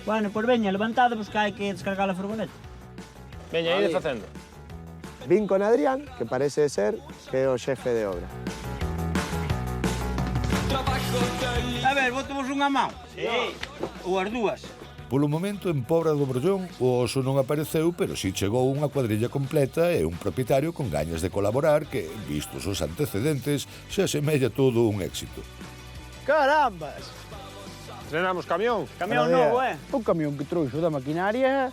Bueno, pois veña, levantadevos que hai que descargar a furgoneta. Veña, ide facendo. Vin con Adrián, que parece ser que é o xefe de obra. A ver, botamos unha mão. Sí. Ou as dúas. Polo momento, en Pobra do Brollón, o oso non apareceu, pero si chegou unha cuadrilla completa e un propietario con gañas de colaborar que, vistos os antecedentes, se asemella todo un éxito. Carambas! Estrenamos camión. Camión novo, Un camión que trouxo da maquinaria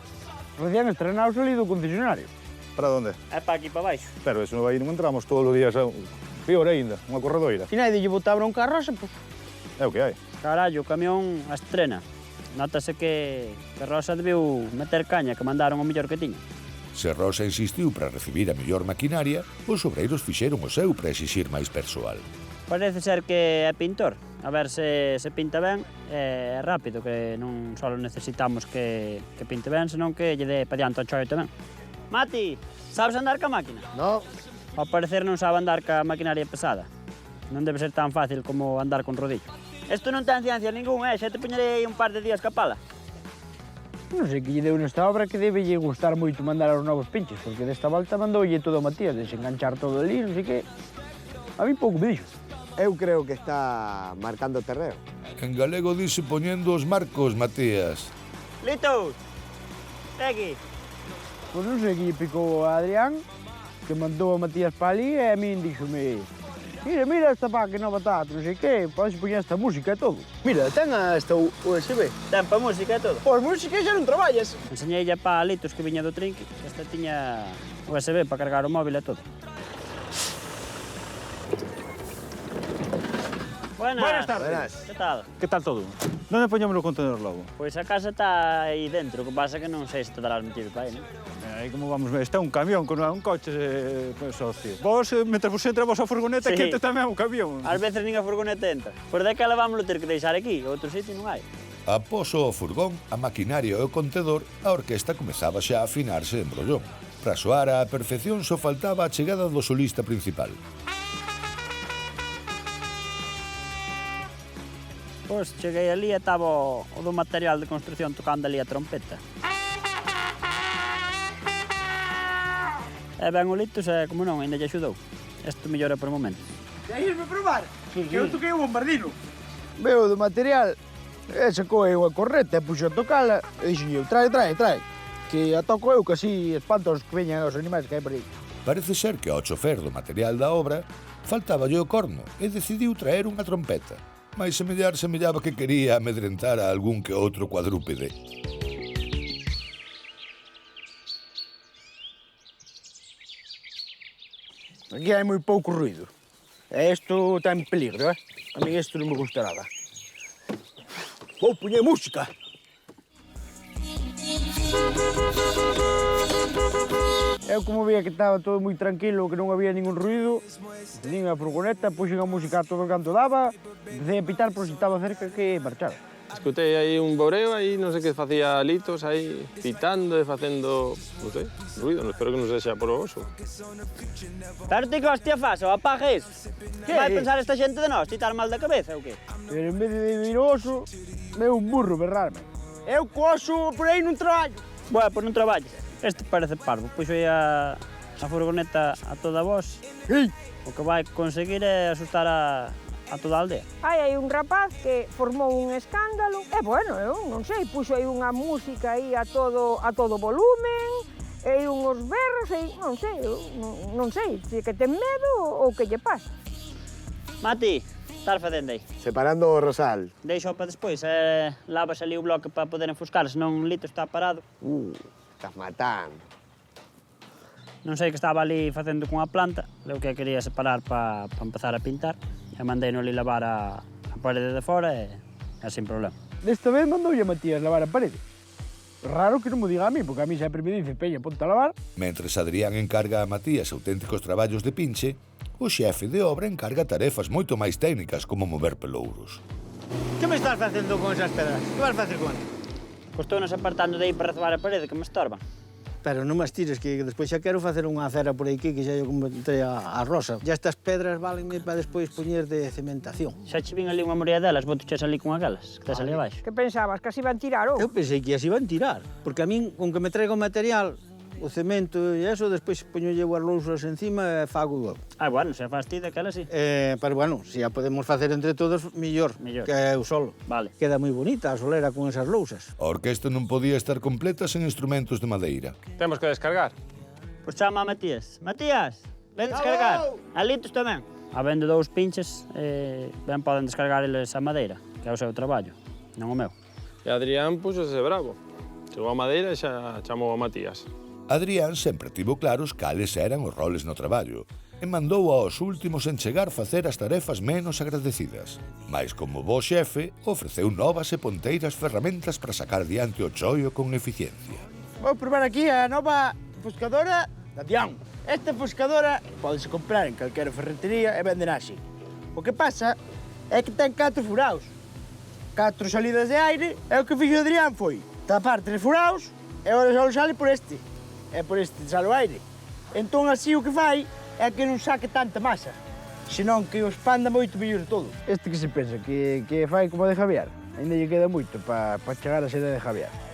recién estrenado salido do concesionario. Para onde? É para aquí, para baixo. Pero eso aí non entramos todos os días a peor aínda, unha corredoira. E nadie lle botaba un carroza, pois... É o que hai. Carallo, o camión a estrena. Notase que Rosa debiu meter caña, que mandaron o mellor que tiña. Se Rosa insistiu para recibir a mellor maquinaria, os obreiros fixeron o seu para exixir máis persoal. Parece ser que é pintor. A ver se pinta ben. É rápido, que non só necesitamos que pinte ben, senón que lle dé pa diante ao choio tamén. Mati, sabes andar ca máquina? No, Ao parecer non sabe andar ca maquinaria pesada. Non debe ser tan fácil como andar con rodillo. Isto non ten ciencia ningún, xa te poñerei un par de días ca pala. Non sei que lle deu nesta obra que debe lle gustar moito mandar aos novos pinches, porque desta volta mandoulle todo a Matías, desenganchar todo ali, non sei que... A mí pouco me dixo. eu creo que está marcando terreo. En galego dice poñendo os marcos, Matías. Litos, aquí. Pois non sei que lle picou a Adrián, que mandou a Matías para ali, e a min díxome: mira esta pá que nova está, non sei que, podes poñer esta música e todo. Mira, ten esta USB. Ten pa música e todo. Pois música xa non traballas. Enseñeille pa Litos que viña do trinque. Esta tiña USB para cargar o móvil e todo. Buenas tardes. Buenas. Que tal? Que tal todo? Donde poñamos o contenedor logo? Pois a casa está aí dentro, o que pasa que non sei se te darás metido para aí, non? Aí como vamos ver, está un camión con un coche socio. Vos, mentre vos entramos a furgoneta, Sí. que entra tamén un camión. Ás veces nin a furgoneta entra. Por daquela vámoslo ter que deixar aquí, outro sitio non hai. Após o furgón, a maquinaria e o contedor, a orquesta comezaba xa a afinarse en Brollón. Para soar á perfección só faltaba a chegada do solista principal. Pois cheguei ali e estaba o do material de construcción tocando ali a trompeta. E ben o Litos e, como non, ainda lle axudou. Isto mellora por momento. Queres irme probar? Que eu toquei o bombardino. Veo do material, e sacou eu a correta e puxo a tocala, e dixo eu, trae, que a toco eu, que así espanto os que veñan os animais que hai por aí. Parece ser que ao chofer do material da obra faltáballe o corno e decidiu traer unha trompeta. Mais semellaba que quería amedrentar a algún que outro cuadrúpede. Aquí hai moi pouco ruido. E isto está en peligro, eh? A mí isto non me gusta nada. Vou poñer música. Eu como vía que estaba todo moi tranquilo, que non había ningún ruido, tenín a furgoneta, puxen a música a todo canto daba, empecé a pitar por si estaba cerca que marchara. Escutei aí un boreo, aí non sei que facía Litos, aí pitando e facendo, non sei, ruido, espero que non sexa por o oso. Pero ti que hostia faz, o apaga iso. Que vai pensar esta xente de nós? Ti estar mal da cabeza ou que? Pero en vez de vir o oso, veo un burro berrarme. Eu co oso por aí non traballo. Bueno, pois non traballes. Este parece parvo, pois foi a furgoneta a toda voz. Ei, O que vai conseguir é asustar a toda a aldea. Hai un rapaz que formou un escándalo e, bueno, eu non sei, puxo aí unha música aí a todo volumen, e uns berros, e non sei, non sei, se que ten medo ou que lle pasa. Mati, estás facendo aí? Separando o rosal. Deixo para despois, lavas ali o bloque para poder enfuscar, senón Lito está parado. Estás matando. Non sei que estaba ali facendo cunha planta, o que quería separar para empezar a pintar, e mandei no ali lavar a parede de fora e sin problema. desta vez mandoulle a Matías lavar a parede. Raro que non me diga a mí, porque a mí sempre me dice, Peña, ponte a lavar. Mentres Adrián encarga a Matías auténticos traballos de pinche, o xefe de obra encarga tarefas moito máis técnicas como mover pelouros. Que me estás facendo con esas pedras? Que vas facer con elas? Pois estou nos apartando de aí para rezoar a parede, que me estorban. Pero non me tires, que despois xa quero facer unha acera por aquí que xa eu comenté a Rosa. Ya estas pedras valenme para despois poñer de cementación. Xa che vin ali unha morea delas, botuches ali con aquelas, que tes ali abaixo. Que pensabas, que así iban tirar, ou? Eu pensei que as iban tirar, porque a min, con que me traiga o material, o cemento e eso, despois poñolle as lousas encima e fago igual. Bueno, se faz ti daquela, sí. Pero bueno, se a podemos facer entre todos, mellor, que eu solo. Vale. Queda moi bonita a solera con esas lousas. A orquesta non podía estar completa sen instrumentos de madeira. Temos que descargar. Pois chama a Matías. Matías, ven descargar. Alitos tamén. Habendo dous pinches, ben poden descargar eles a madeira, que é o seu traballo, non o meu. E Adrián puxose bravo. Chegou a madeira e xa chamou a Matías. Adrián sempre tivo claros cales eran os roles no traballo e mandou aos últimos en chegar facer as tarefas menos agradecidas. Mais como bo xefe, ofreceu novas e ponteiras ferramentas para sacar diante o choio con eficiencia. Vou probar aquí a nova fuscadora da Dian. Esta fuscadora podese comprar en calquera ferretería e venden así. O que pasa é que ten 4 furaos. 4 salidas de aire e o que fixo Adrián foi tapar 3 furaos e agora só sale por este. É por este sale o aire. Entón así o que fai é que non saque tanta masa, senón que o expanda moito mellor todo. Este que se pensa que fai como de Javier, ainda lle queda moito para chegar a ser de Javier.